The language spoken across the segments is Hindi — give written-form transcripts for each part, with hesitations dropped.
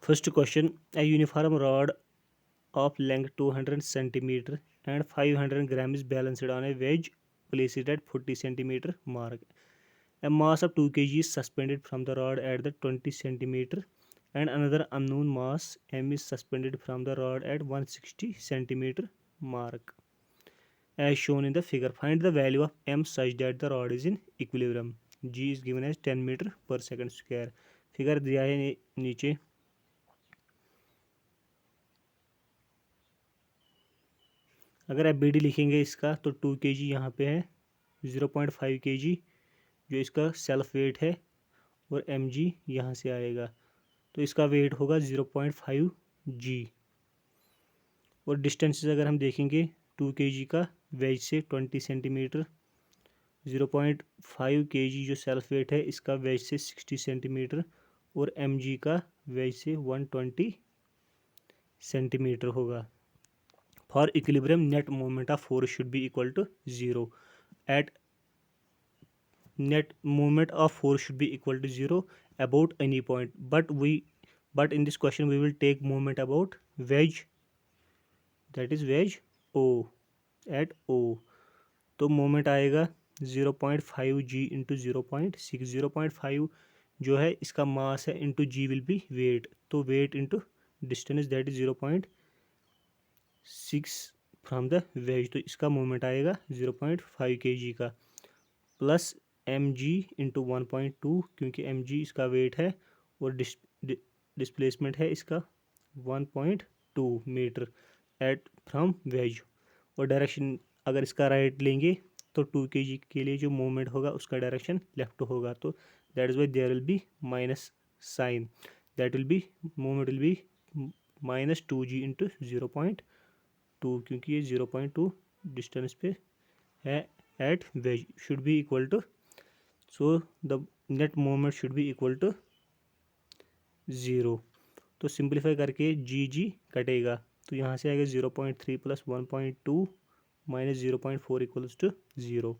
First question: a uniform rod of length 200 centimeter and 500 gram is balanced on a wedge placed at 40 centimeter mark. A mass of 2 kg is suspended from the rod at the 20 centimeter and another unknown mass m is suspended from the rod at 160 centimeter mark. As shown in the figure, find the value of m such that the rod is in equilibrium. G is given as 10 metre पर सेकंड स्क्वायर. फिगर दिया है नीचे. अगर आप BD लिखेंगे इसका तो 2 kg यहाँ पे है, 0.5 kg जो इसका सेल्फ वेट है और mg यहाँ से आएगा तो इसका वेट होगा 0.5 g. और डिस्टेंसेस अगर हम देखेंगे 2 kg का वेज से 20 सेंटीमीटर, 0.5 kg जो सेल्फ वेट है इसका वेज से 60 सेंटीमीटर और mg का वेज से 120 सेंटीमीटर होगा. For equilibrium net moment of force should be equal to 0. At net moment of force should be equal to 0 about any point, but in this question we will take moment about wedge, that is wedge O at O. तो मोमेंट आएगा 0.5 g इंटू 0.6. 0.5 जो है इसका मास है into g will be weight, तो weight into distance that is 0.6 from the wedge, तो इसका मोमेंट आएगा 0.5 kg का प्लस mg इंटू 1.2 क्योंकि mg इसका वेट है और डिस्प्लेसमेंट है इसका 1.2 मीटर एट फ्रॉम वेज. और डायरेक्शन अगर इसका राइट लेंगे तो 2 kg के लिए जो मूवमेंट होगा उसका डायरेक्शन लेफ्ट होगा, तो that is why there will be minus sign, that will be movement will be minus 2g into 0.2 क्योंकि ये 0.2 डिस्टेंस पे है at weights should be equal to, so the net movement should be equal to 0. तो सिंप्लीफाई करके जी कटेगा तो यहाँ से आएगा 0.3 प्लस 1.2 माइनस 0.4 इक्वल्स टू 0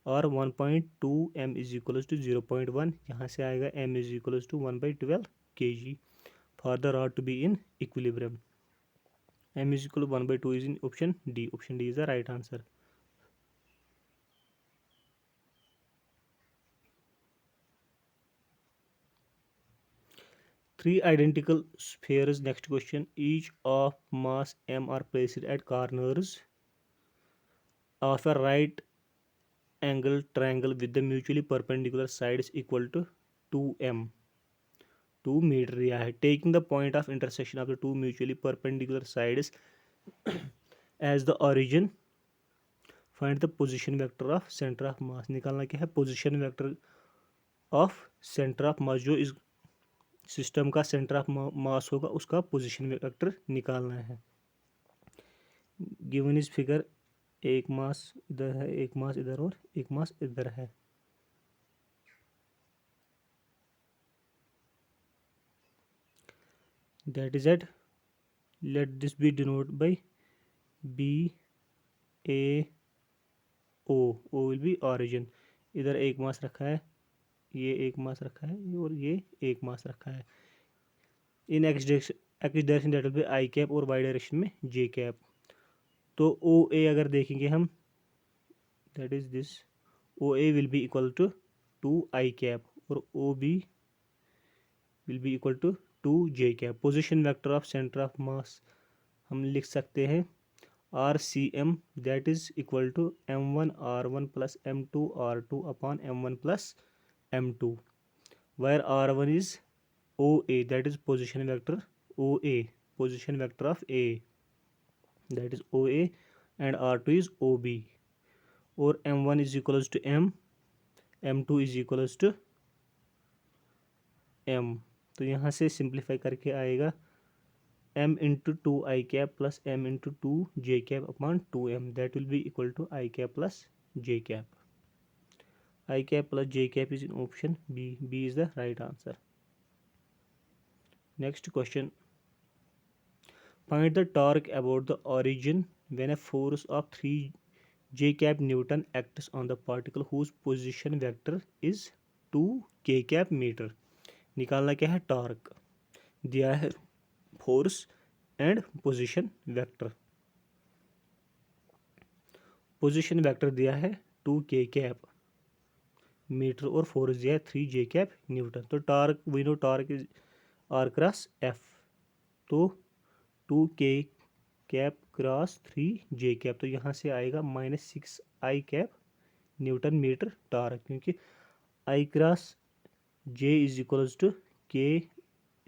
और 1.2 m इज इक्वल्स टू 0.1. यहाँ से आएगा m is equals to 1/12 kg for the rod to be in equilibrium. m is equal 1/2 is in option D. Option D is the right answer. Three identical spheres. Next question. Each of mass m are placed at corners of a right angle triangle with the mutually perpendicular sides equal to 2m. 2 metre दिया है. Taking the point of intersection of the two mutually perpendicular sides as the origin, find the position vector of center of mass. निकालना क्या है? Position vector of center of mass, जो इस सिस्टम का सेंटर ऑफ मास होगा उसका पोजीशन वेक्टर निकालना है. गिवन इज फिगर, एक मास इधर है, एक मास इधर और एक मास इधर है. That is at, let this be denote by B A O. O will be origin. इधर एक मास रखा है, ये एक मास रखा है और ये एक मास रखा है. In x direction that will be i cap और वाई डायरेक्शन में जे कैप. तो ओ ए अगर देखेंगे हम, that is this, O A will be equal to 2 i cap और O B will be equal to 2 j cap. Position vector of centre of mass हम लिख सकते हैं r c m, that is equal to m1 r1 plus m2 r2 upon m1 plus m2, where r1 is OA, that is position vector OA, position vector of A, that is OA, and r2 is OB. और m1 is equals to m, m2 is equals to m. तो यहाँ से सिंप्लीफाई करके आएगा m into 2 i cap plus m into 2 j cap upon 2m, that will be equal to i cap plus j cap. I cap plus j cap is in option B. B is the right answer. Next question. Find the torque about the origin when a force of 3 J cap Newton acts on the particle whose position vector is 2 K cap meter. निकालना क्या है? टॉर्क दिया है force and position vector. Position vector दिया है 2k कैप मीटर और फोर्स दिया है 3j कैप न्यूटन। तो torque we know torque is r cross F, तो 2k cap cross 3j cap, तो यहाँ से आएगा -6i cap newton metre torque, क्योंकि i cross j is equals to k,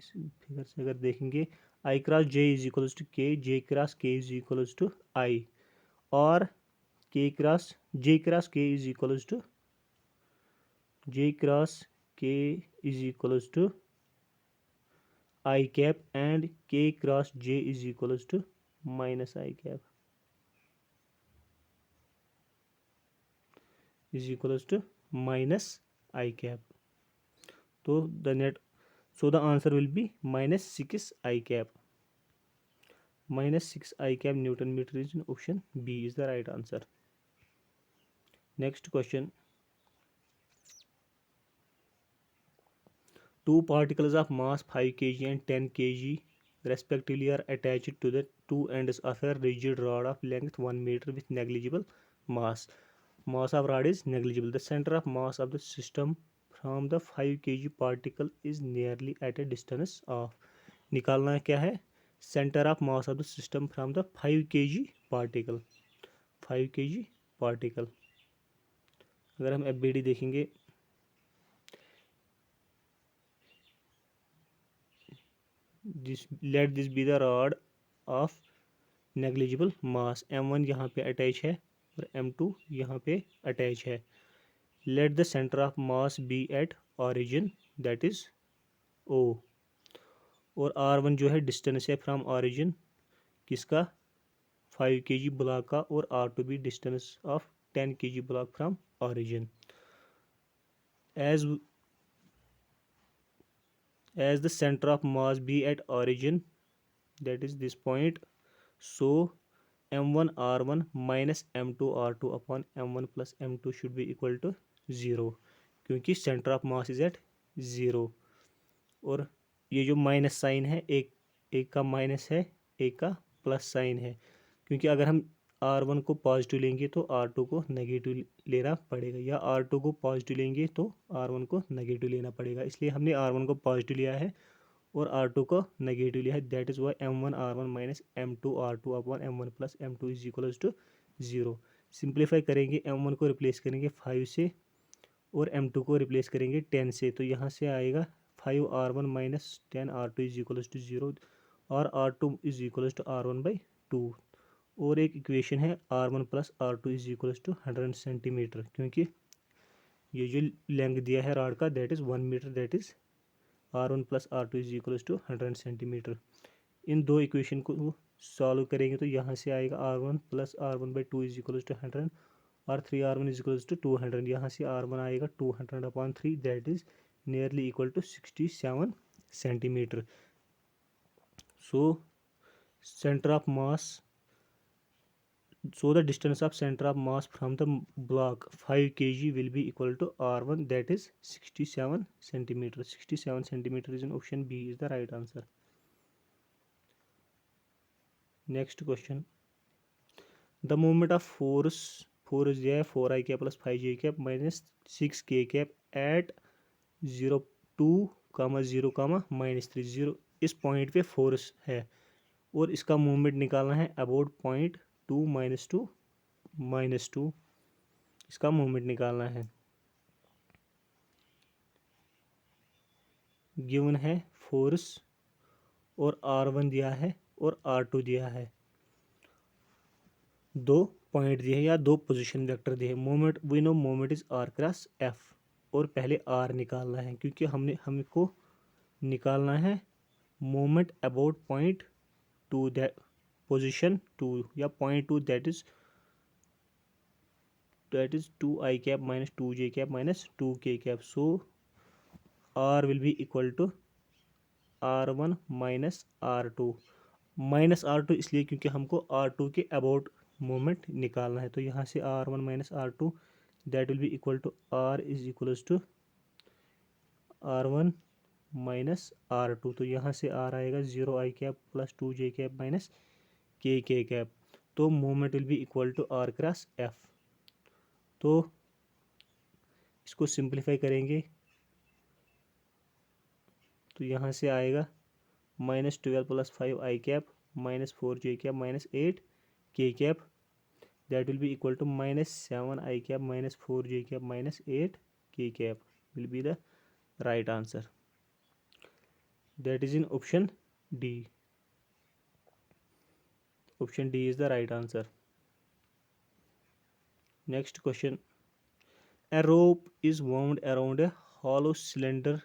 figure से अगर देखेंगे i cross j is equals to k, j cross k is equals to i, और j cross k is equals to I cap and k cross j is equals to minus I cap is equals to minus I cap. So the answer will be -6 I cap. -6 I cap Newton meter is in option B is the right answer. Next question. Two particles of mass 5 kg and 10 kg respectively are attached to the two ends of a rigid rod of length 1 meter with negligible mass. Mass of rod is negligible. The center of mass of the system from the 5 kg particle is nearly at a distance of. निकालना क्या है? Center of mass of the system from the 5 kg particle. 5 kg particle. अगर हम FBD देखेंगे, let this be the rod of negligible mass. M1 यहाँ पे अटैच है और M2 यहाँ पे अटैच है. Let the center of mass be at origin, that is O. और R1 जो है डिस्टेंस है फ्रॉम origin किसका? 5 kg ब्लॉक का, और R2 भी distance of 10 kg block from origin. As the center of mass be at origin, that is this point, so M1 R1 minus M2 R2 upon M1 plus M2 should be equal to 0, क्योंकि center of mass is at 0. और ये जो माइनस साइन है, एक का माइनस है, एक का प्लस साइन है, क्योंकि अगर हम R1 को पॉजिटिव लेंगे तो R2 को नेगेटिव लेना पड़ेगा, या R2 को पॉजिटिव लेंगे तो R1 को नेगेटिव लेना पड़ेगा. इसलिए हमने R1 को पॉजिटिव लिया है और R2 को नेगेटिव लिया है. That is why M1 R1 minus M2 R2 upon M1 plus M2 is equals to 0. Simplify करेंगे, M1 को रिप्लेस करेंगे 5 से और M2 को रिप्लेस करेंगे 10 से, तो यहाँ से आएगा 5 R1 minus 10 R2 is equals to 0, और R2 is equals to R1 by 2. और एक इक्वेशन है R1 plus R2 is equals to 100 centimetre, क्योंकि ये जो लेंथ दिया है रॉड का that is 1 metre, that is R1 plus R2 is equals to 100 centimetre. इन दो इक्वेशन को सॉल्व करेंगे तो यहाँ से आएगा R1 plus R1 by 2 is equals to 100 और 3R1 इज इक्वल्स टू 200. यहाँ से R1 आएगा 200 upon 3, that is nearly equal to 67 centimetre. So centre of mass, so the distance of center of mass from the block 5 kg will be equal to R1, that is 67 centimeter. 67 centimeter is in option B is the right answer. Next question. The moment of force is there 4i cap plus 5j cap minus 6k cap at 0 2 0 -3 0. इस पॉइंट पे फोर्स है और इसका मूवमेंट निकालना है अबाउट पॉइंट 2 -2 इसका मूवमेंट निकालना है. गिवन है फोर्स और R1 दिया है और R2 दिया है, दो पॉइंट दिए हैं या दो पोजीशन वेक्टर दिए हैं. Moment we know moment is R cross F, और पहले R निकालना है क्योंकि हमको निकालना है moment about point 2 that position 2 या point 2 that is 2i cap minus 2j cap minus 2k cap. So R will be equal to R1 minus R2 minus R2 इसलिए क्योंकि हमको R2 के अबाउट मोमेंट निकालना है. तो यहाँ से R1 minus R2 that will be equal to R is equals to R1 minus R two, तो यहाँ से आर आएगा 0 i cap plus 2 j cap minus k cap, तो moment will be equal to R cross F. तो इसको सिंप्लीफाई करेंगे तो यहाँ से आएगा -12 plus 5 i cap minus 4 j cap minus 8 k cap, that will be equal to -7 I cap minus 4 j cap minus 8 k cap will be the right answer. That is in option D. Option D is the right answer. Next question. A rope is wound around a hollow cylinder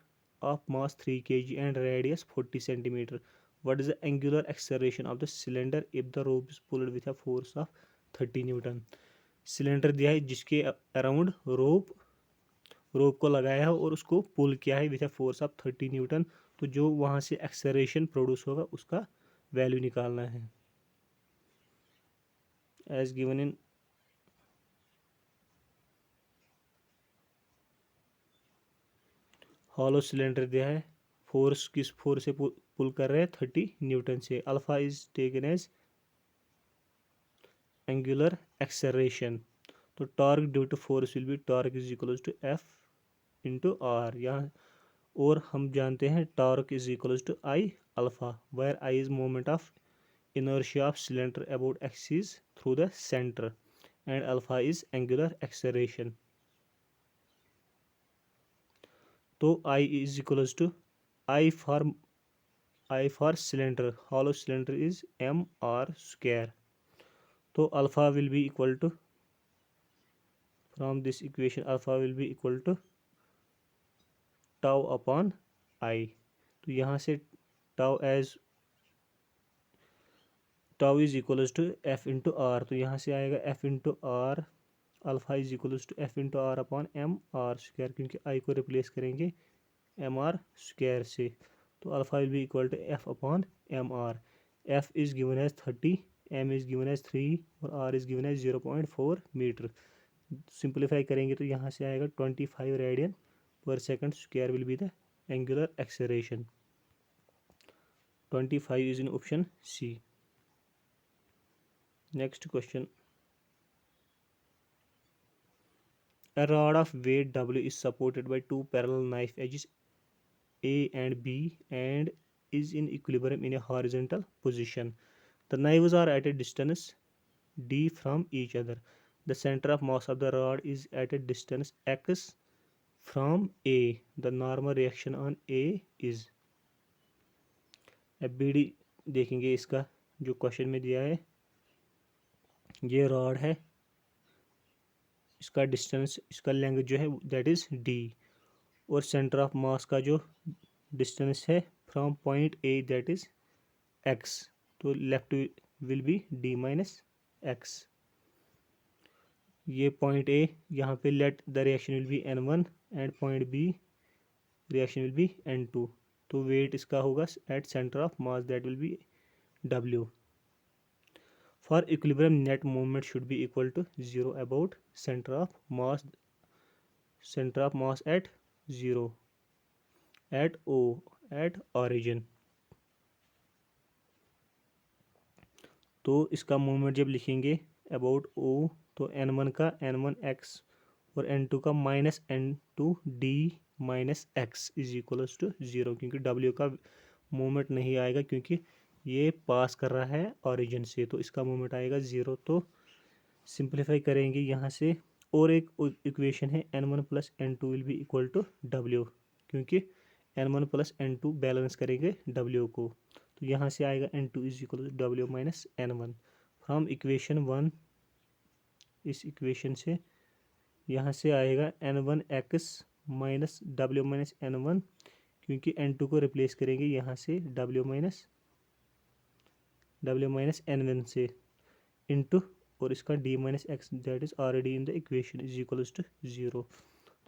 of mass 3 kg and radius 40 centimeter. What is the angular acceleration of the cylinder if the rope is pulled with a force of 30 Newton? Cylinder दिया है जिसके अराउंड रोप को लगाया है और उसको पुल किया है with a force of 30 Newton, तो जो वहाँ से एक्सेलरेशन प्रोड्यूस होगा उसका वैल्यू निकालना है as given in hollow cylinder दिया है, फोर्स किस फोर्स से पुल कर रहे हैं 30 न्यूटन से, alpha is taken as angular acceleration, तो torque due to force will be torque is equal to F into r, यहाँ और हम जानते हैं torque is equal to I alpha, where I is moment of inertia of cylinder about axis through the center and alpha is angular acceleration. तो I is equals to I for cylinder, hollow cylinder is m r square, तो alpha will be equal to, from this equation alpha will be equal to tau upon I, तो यहाँ से tau as tau is equals to F into R, तो यहाँ से आएगा F into R, alpha is equals to F into R upon M R square, क्योंकि आई को रिप्लेस करेंगे एम आर स्क्वायर से, तो alpha will be equal to F upon M R, F is given as 30, M is given as 3 और R is given as 0.4 metre. Simplify करेंगे तो यहाँ से आएगा 25 radian per second square will be the angular acceleration. 25 is in option C. Next question. A rod of weight W is supported by two parallel knife edges A and B and is in equilibrium in a horizontal position. The knives are at a distance D from each other. The center of mass of the rod is at a distance x from A. The normal reaction on A is. अब BD देखेंगे, इसका जो क्वेश्चन में दिया है, ये रॉड है, इसका डिस्टेंस, इसका लेंथ जो है दैट इज़ डी, और सेंटर ऑफ मास का जो डिस्टेंस है from point A that is x, तो left will be d minus x. ये पॉइंट ए, यहाँ पे let the reaction will be N1 and point B reaction will be N2, तो वेट इसका होगा at centre of mass that will be W. For equilibrium, net movement should be equal to 0 about center of mass at 0 at O at origin. तो इसका मोमेंट जब लिखेंगे अबाउट O, तो N1 का N1x और N2 का minus N2 D minus X is equals to 0, क्योंकि W का मोमेंट नहीं आएगा क्योंकि ये पास कर रहा है ऑरिजिन से, तो इसका मोमेंट आएगा 0। तो सिंप्लीफाई करेंगे यहाँ से, और एक इक्वेशन है N1 plus N2 will be equal to W, क्योंकि N1 प्लस N2 बैलेंस करेंगे W को, तो यहाँ से आएगा N2 is equal to W minus N1 from equation 1। इस इक्वेशन से यहाँ से आएगा N1x minus W minus N1, क्योंकि N2 को रिप्लेस करेंगे यहाँ से W माइनस N1 से इंटू, और इसका d minus X that is already in the equation is equals to 0।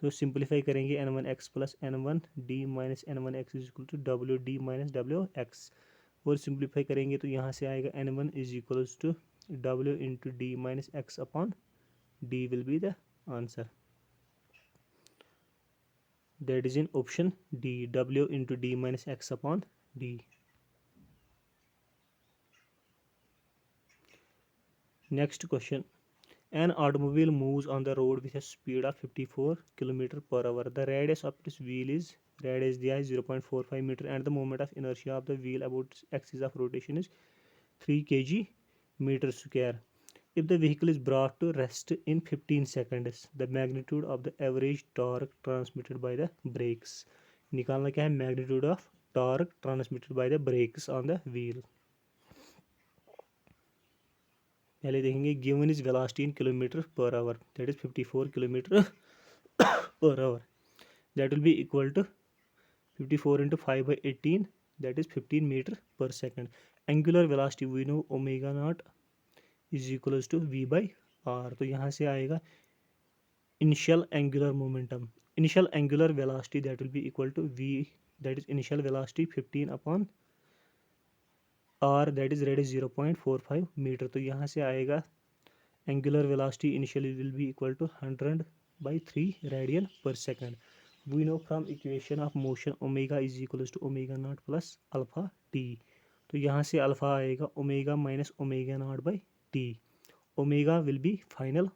तो सिंप्लीफाई करेंगे N1x plus N1 d minus N1x is equal to W d minus WX, और सिंप्लीफाई करेंगे तो यहाँ से आएगा N1 is equals to W into d minus X upon d will be the answer. That is in option D, W into D minus X upon D. Next question. An automobile moves on the road with a speed of 54 km per hour. The radius of its wheel is, radius दिया है 0.45 meter, and the moment of inertia of the wheel about its axis of rotation is 3 kg meter square. If the vehicle is brought to rest in 15 seconds, the magnitude of the average torque transmitted by the brakes. निकालना क्या है? Magnitude of torque transmitted by the brakes on the wheel. पहले देखेंगे given is velocity in kilometre per hour, that is 54 kilometre per hour. That will be equal to 54 into 5 by 18, that is 15 meter per second. Angular velocity we know omega naught is equals to v by r. तो यहाँ से आएगा initial angular momentum, initial angular velocity, that will be equal to v, that is initial velocity 15 upon r, that is radius 0.45 meter. तो यहाँ से आएगा angular velocity initially will be equal to 100 by 3 radian per second. We know from equation of motion omega is equals to omega naught plus alpha t. तो यहाँ से अल्फा आएगा omega minus omega naught by T. Omega will be final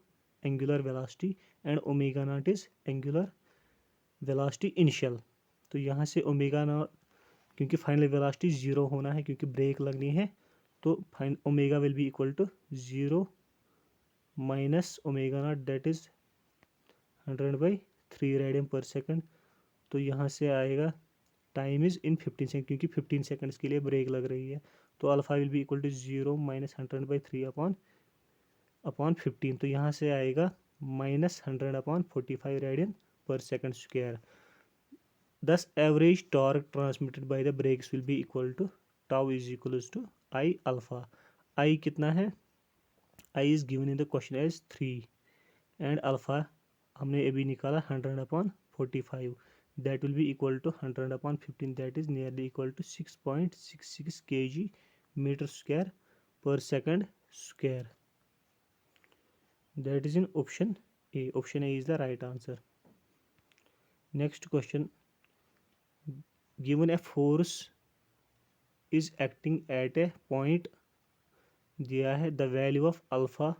angular velocity and omega naught is angular velocity initial. तो यहाँ से ओमेगा नॉट, क्योंकि फाइनल वेलोसिटी ज़ीरो होना है क्योंकि ब्रेक लगनी है, तो fine omega will be equal to zero minus omega naught, that is 100 by 3 radian per second. तो यहाँ से आएगा टाइम इज़ इन 15 सेकंड, क्योंकि 15 सेकंड्स के लिए ब्रेक लग रही है. तो alpha will be equal to 0 minus 100 by 3 upon 15. तो यहाँ से आएगा minus 100 upon 45 radian per second square. Thus average torque transmitted by the brakes will be equal to tau is equals to I alpha. I कितना है? I is given in the question as 3 and alpha हमने अभी निकाला 100 upon 45. That will be equal to 100 upon 15, that is nearly equal to 6.66 kg meter square per second square. That is in option A. Option A is the right answer. Next question. Given a force is acting at a point दिया है, the value of alpha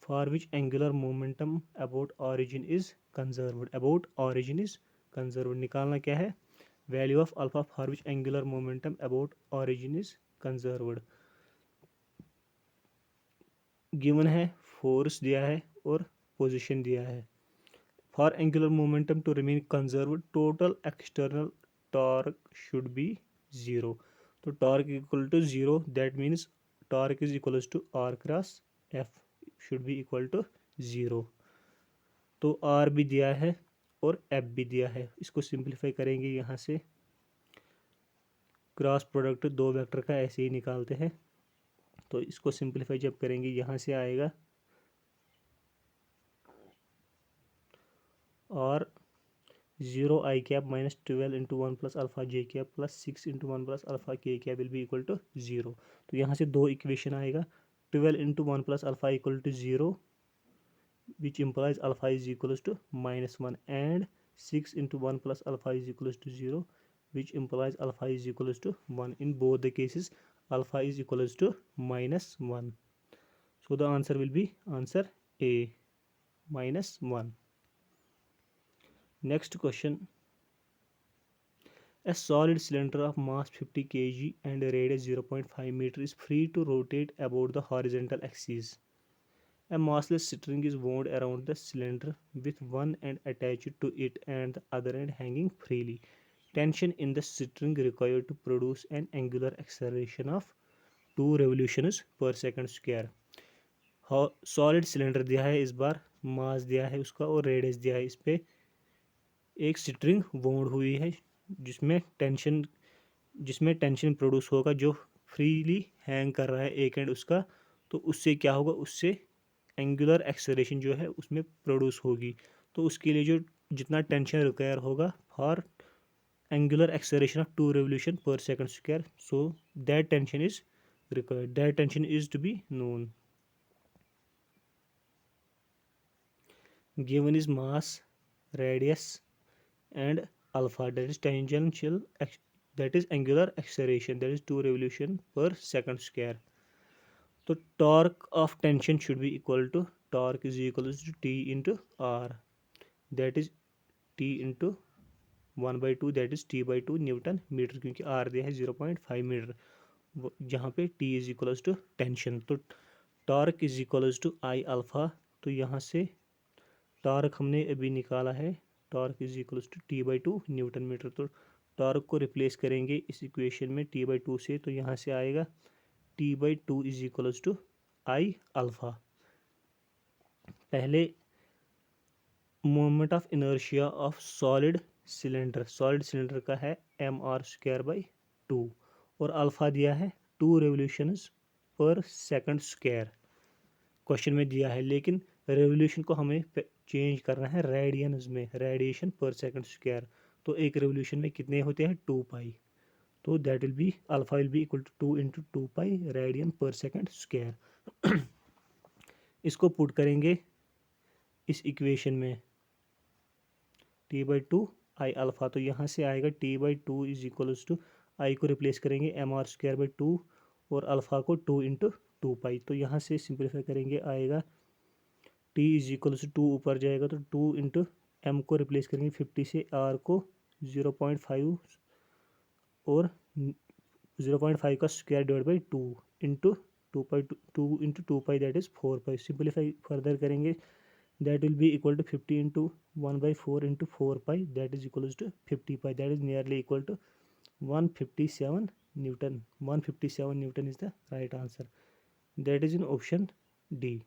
for which angular momentum about origin is conserved. About origin is conserved. निकालना क्या है? Value of alpha for which angular momentum about origin is conserved. Given है, force दिया है और position दिया है. For angular momentum to remain conserved, total external torque should be 0. तो torque equal to 0, that means torque is equals to R cross F should be equal to 0. तो R भी दिया है और F भी दिया है. इसको सिंप्लीफाई करेंगे, यहाँ से क्रॉस प्रोडक्ट दो वेक्टर का ऐसे ही निकालते हैं. तो इसको सिंप्लीफाई जब करेंगे, यहाँ से आएगा और 0 i cap minus 12 into 1 plus alpha j cap plus 6 into 1 plus alpha k cap will be equal to 0. तो यहाँ से दो इक्वेशन आएगा. 12 into 1 plus alpha equal to 0 which implies alpha is equals to -1 and 6 into 1 plus alpha is equals to 0 which implies alpha is equals to 1. In both the cases alpha is equals to -1. So the answer will be answer A, -1. Next question. A solid cylinder of mass 50 kg and radius 0.5 meter is free to rotate about the horizontal axis. A massless string is wound around the cylinder with one end attached to it and the other end hanging freely. Tension in the string required to produce an angular acceleration of 2 revolutions per second square. Solid cylinder दिया है, इस बार मास दिया है उसका और रेडियस दिया है. इस पे एक स्ट्रिंग वोंड हुई है जिसमें टेंशन प्रोड्यूस होगा, जो फ्रीली हैंग कर रहा है एक एंड उसका. तो उससे क्या होगा? उससे एंगुलर एक्सेलरेशन जो है उसमें प्रोड्यूस होगी. तो उसके लिए जो जितना टेंशन रिक्वायर होगा for angular acceleration of 2 revolution per second square, so that tension is required, that tension is to be known. Given is mass, radius and alpha, that is tangential that is angular acceleration, that is 2 revolution per second square. So torque of tension should be equal to torque is equal to T into R, that is T into 1 by 2, that is T by 2 newton metre, क्योंकि R दिया है 0.5 मीटर, जहाँ पे T is equal to tension. तो torque is equal to I alpha, तो यहाँ से टॉर्क हमने अभी निकाला है, torque is equal to T by 2 newton metre. तो टॉर्क को रिप्लेस करेंगे इस इक्वेशन में T बाई 2 से, तो यहाँ से आएगा T by 2 is equal to I alpha. पहले moment of inertia of solid cylinder का है mr²/2 और अल्फा दिया है 2 रेवोल्यूशंस पर सेकंड स्क्वायर क्वेश्चन में दिया है, लेकिन रेवोल्यूशन को हमें चेंज करना है रेडियंस में, रेडिएशन पर सेकंड स्क्वायर। तो एक रेवोल्यूशन में कितने होते हैं 2 पाई, तो that will be alpha will be equal to 2 into 2 pi radian per second square. इसको पुट करेंगे इस इक्वेशन में T बाई 2 आई अल्फा, तो यहाँ से आएगा T by 2 is equal to I को रिप्लेस करेंगे mr²/2 और अल्फा को 2 इंटू 2 पाई, तो यहाँ से सिंप्लीफाई करेंगे आएगा T इज इक्वल टू 2 ऊपर जाएगा तो 2 इंटू एम को रिप्लेस करेंगे 50 से, R को 0.5 और 0.5 का square divide by 2 into 2 into 2 pi, that is 4 pi. Simplify further करेंगे, that will be equal to 50 into 1/4 into 4 pi, that is equal to 50 pi, that is nearly equal to 157 newton. 157 newton is the right answer, that is in option D.